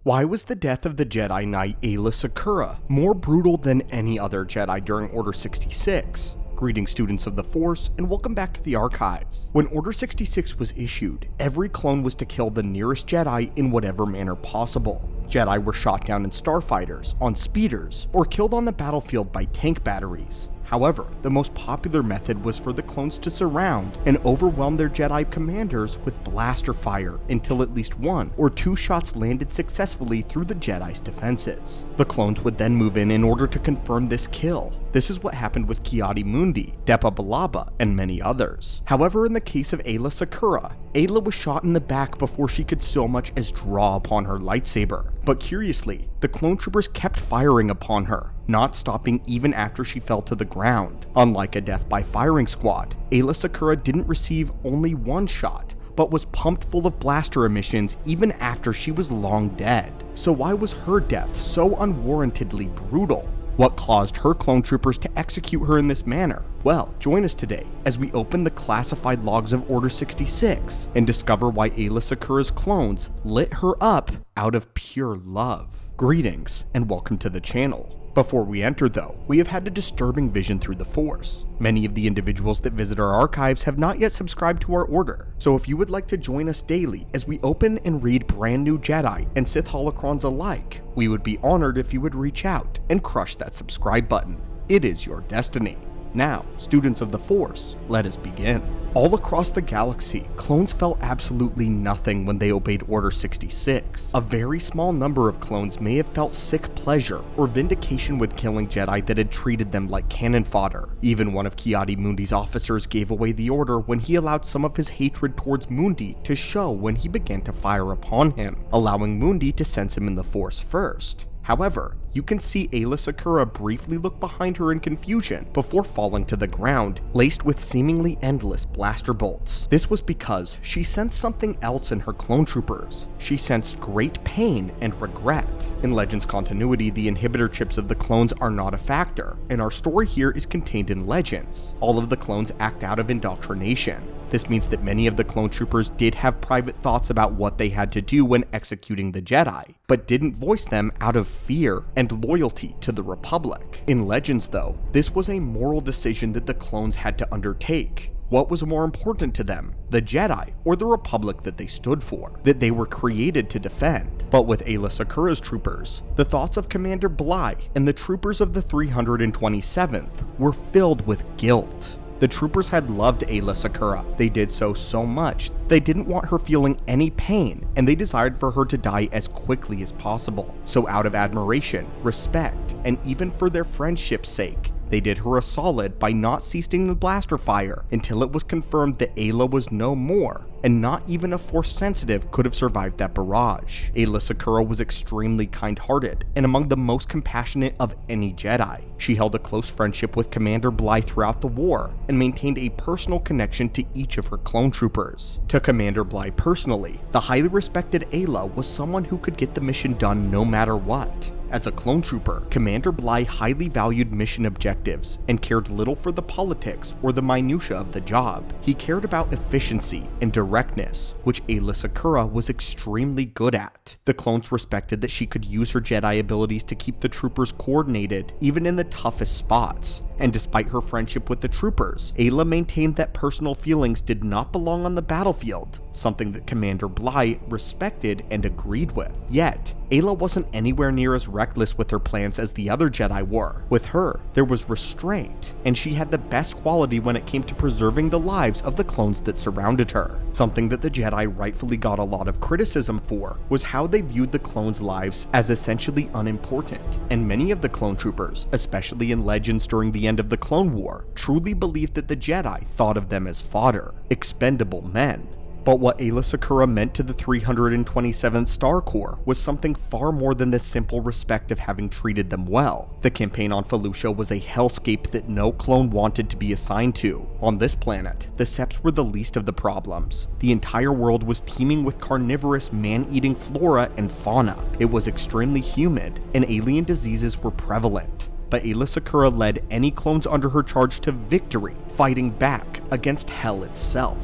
Why was the death of the Jedi Knight Aayla Secura more brutal than any other Jedi during Order 66? Greetings, students of the Force, and welcome back to the archives. When Order 66 was issued, every clone was to kill the nearest Jedi in whatever manner possible. Jedi were shot down in starfighters, on speeders, or killed on the battlefield by tank batteries. However, the most popular method was for the clones to surround and overwhelm their Jedi commanders with blaster fire until at least one or two shots landed successfully through the Jedi's defenses. The clones would then move in order to confirm this kill. This is what happened with Ki-Adi-Mundi, Depa Billaba, and many others. However, in the case of Aayla Secura, Aayla was shot in the back before she could so much as draw upon her lightsaber. But curiously, the clone troopers kept firing upon her, not stopping even after she fell to the ground. Unlike a death by firing squad, Aayla Secura didn't receive only one shot, but was pumped full of blaster emissions even after she was long dead. So why was her death so unwarrantedly brutal? What caused her clone troopers to execute her in this manner? Well, join us today as we open the classified logs of Order 66 and discover why Aayla Secura's clones lit her up out of pure love. Greetings and welcome to the channel. Before we enter though, we have had a disturbing vision through the Force. Many of the individuals that visit our archives have not yet subscribed to our order, so if you would like to join us daily as we open and read brand new Jedi and Sith holocrons alike, we would be honored if you would reach out and crush that subscribe button. It is your destiny. Now, students of the Force, let us begin. All across the galaxy, clones felt absolutely nothing when they obeyed Order 66. A very small number of clones may have felt sick pleasure or vindication with killing Jedi that had treated them like cannon fodder. Even one of Ki-Adi-Mundi's officers gave away the order when he allowed some of his hatred towards Mundi to show when he began to fire upon him, allowing Mundi to sense him in the Force first. However, you can see Aayla Secura briefly look behind her in confusion before falling to the ground, laced with seemingly endless blaster bolts. This was because she sensed something else in her clone troopers. She sensed great pain and regret. In Legends continuity, the inhibitor chips of the clones are not a factor, and our story here is contained in Legends. All of the clones act out of indoctrination. This means that many of the clone troopers did have private thoughts about what they had to do when executing the Jedi, but didn't voice them out of fear and loyalty to the Republic. In Legends though, this was a moral decision that the clones had to undertake. What was more important to them, the Jedi or the Republic that they stood for, that they were created to defend? But with Aayla Secura's troopers, the thoughts of Commander Bly and the troopers of the 327th were filled with guilt. The troopers had loved Aayla Secura. They did so much, they didn't want her feeling any pain, and they desired for her to die as quickly as possible. So out of admiration, respect, and even for their friendship's sake, they did her a solid by not ceasing the blaster fire until it was confirmed that Aayla was no more, and not even a Force sensitive could have survived that barrage. Aayla Secura was extremely kind-hearted and among the most compassionate of any Jedi. She held a close friendship with Commander Bly throughout the war and maintained a personal connection to each of her clone troopers. To Commander Bly personally, the highly respected Aayla was someone who could get the mission done no matter what. As a clone trooper, Commander Bly highly valued mission objectives and cared little for the politics or the minutiae of the job. He cared about efficiency and directness, which Aayla Secura was extremely good at. The clones respected that she could use her Jedi abilities to keep the troopers coordinated, even in the toughest spots. And despite her friendship with the troopers, Aayla maintained that personal feelings did not belong on the battlefield, something that Commander Bly respected and agreed with. Yet, Aayla wasn't anywhere near as reckless with her plans as the other Jedi were. With her, there was restraint, and she had the best quality when it came to preserving the lives of the clones that surrounded her. Something that the Jedi rightfully got a lot of criticism for was how they viewed the clones' lives as essentially unimportant, and many of the clone troopers, especially in Legends during the end of the Clone War, truly believed that the Jedi thought of them as fodder, expendable men. But what Aayla Secura meant to the 327th Star Corps was something far more than the simple respect of having treated them well. The campaign on Felucia was a hellscape that no clone wanted to be assigned to. On this planet, the Septs were the least of the problems. The entire world was teeming with carnivorous, man-eating flora and fauna. It was extremely humid, and alien diseases were prevalent. But Aayla Secura led any clones under her charge to victory, fighting back against hell itself.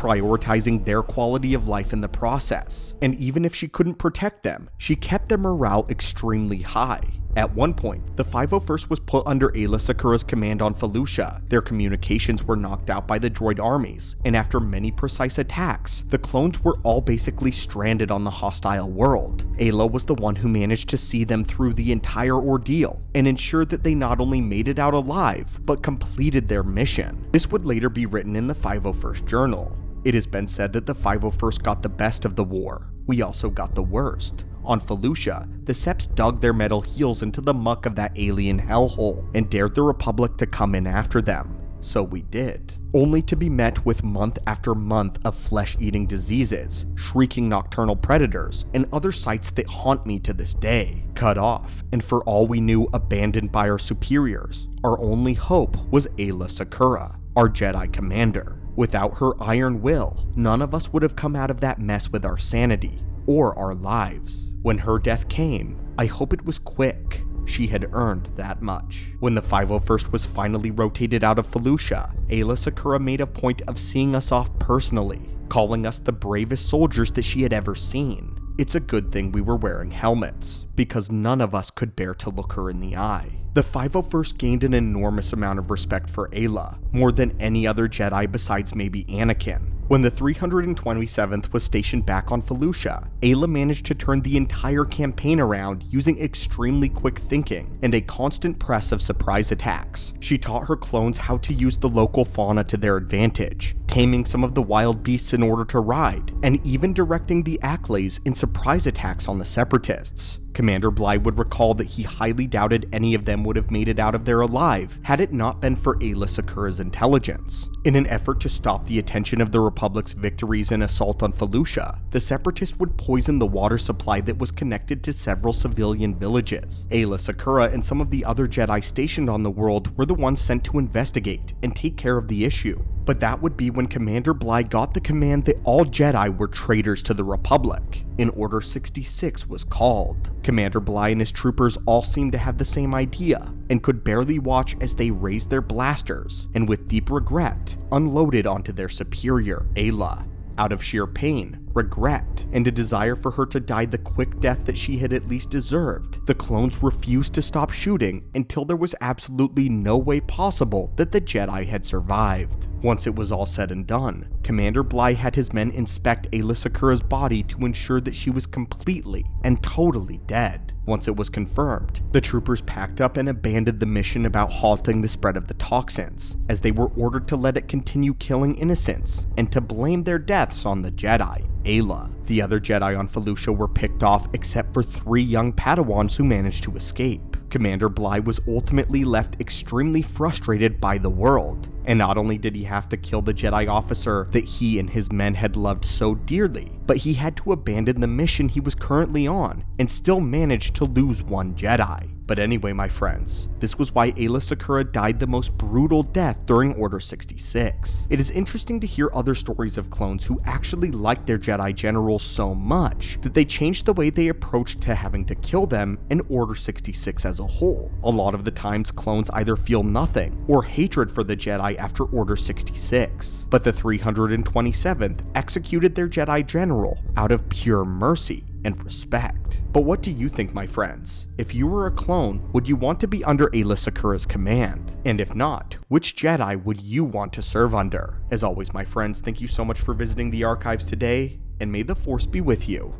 prioritizing their quality of life in the process. And even if she couldn't protect them, she kept their morale extremely high. At one point, the 501st was put under Aayla Secura's command on Felucia. Their communications were knocked out by the droid armies, and after many precise attacks, the clones were all basically stranded on the hostile world. Aayla was the one who managed to see them through the entire ordeal, and ensured that they not only made it out alive, but completed their mission. This would later be written in the 501st journal. It has been said that the 501st got the best of the war. We also got the worst. On Felucia, the Seps dug their metal heels into the muck of that alien hellhole and dared the Republic to come in after them. So we did. Only to be met with month after month of flesh-eating diseases, shrieking nocturnal predators, and other sights that haunt me to this day. Cut off, and for all we knew abandoned by our superiors, our only hope was Aayla Secura, our Jedi commander. Without her iron will, none of us would have come out of that mess with our sanity, or our lives. When her death came, I hope it was quick. She had earned that much. When the 501st was finally rotated out of Felucia, Aayla Secura made a point of seeing us off personally, calling us the bravest soldiers that she had ever seen. It's a good thing we were wearing helmets, because none of us could bear to look her in the eye. The 501st gained an enormous amount of respect for Aayla, more than any other Jedi besides maybe Anakin. When the 327th was stationed back on Felucia, Aayla managed to turn the entire campaign around using extremely quick thinking and a constant press of surprise attacks. She taught her clones how to use the local fauna to their advantage, taming some of the wild beasts in order to ride, and even directing the Acklays in surprise attacks on the Separatists. Commander Bly would recall that he highly doubted any of them would have made it out of there alive had it not been for Aayla Secura's intelligence. In an effort to stop the attention of the Republic's victories and assault on Felucia, the Separatists would poison the water supply that was connected to several civilian villages. Aayla Secura and some of the other Jedi stationed on the world were the ones sent to investigate and take care of the issue. But that would be when Commander Bly got the command that all Jedi were traitors to the Republic, and Order 66 was called. Commander Bly and his troopers all seemed to have the same idea, and could barely watch as they raised their blasters, and with deep regret, unloaded onto their superior, Aayla. Out of sheer pain, regret, and a desire for her to die the quick death that she had at least deserved, the clones refused to stop shooting until there was absolutely no way possible that the Jedi had survived. Once it was all said and done, Commander Bly had his men inspect Aayla Secura's body to ensure that she was completely and totally dead. Once it was confirmed, the troopers packed up and abandoned the mission about halting the spread of the toxins, as they were ordered to let it continue killing innocents and to blame their deaths on the Jedi, Aayla. The other Jedi on Felucia were picked off except for 3 young Padawans who managed to escape. Commander Bly was ultimately left extremely frustrated by the world, and not only did he have to kill the Jedi officer that he and his men had loved so dearly, but he had to abandon the mission he was currently on and still managed to lose 1 Jedi. But anyway, my friends, this was why Aayla Secura died the most brutal death during Order 66. It is interesting to hear other stories of clones who actually liked their Jedi generals so much that they changed the way they approached to having to kill them in Order 66 as a whole. A lot of the times, clones either feel nothing or hatred for the Jedi after Order 66, but the 327th executed their Jedi general out of pure mercy and respect. But what do you think, my friends? If you were a clone, would you want to be under Aayla Secura's command? And if not, which Jedi would you want to serve under? As always, my friends, thank you so much for visiting the archives today, and may the Force be with you.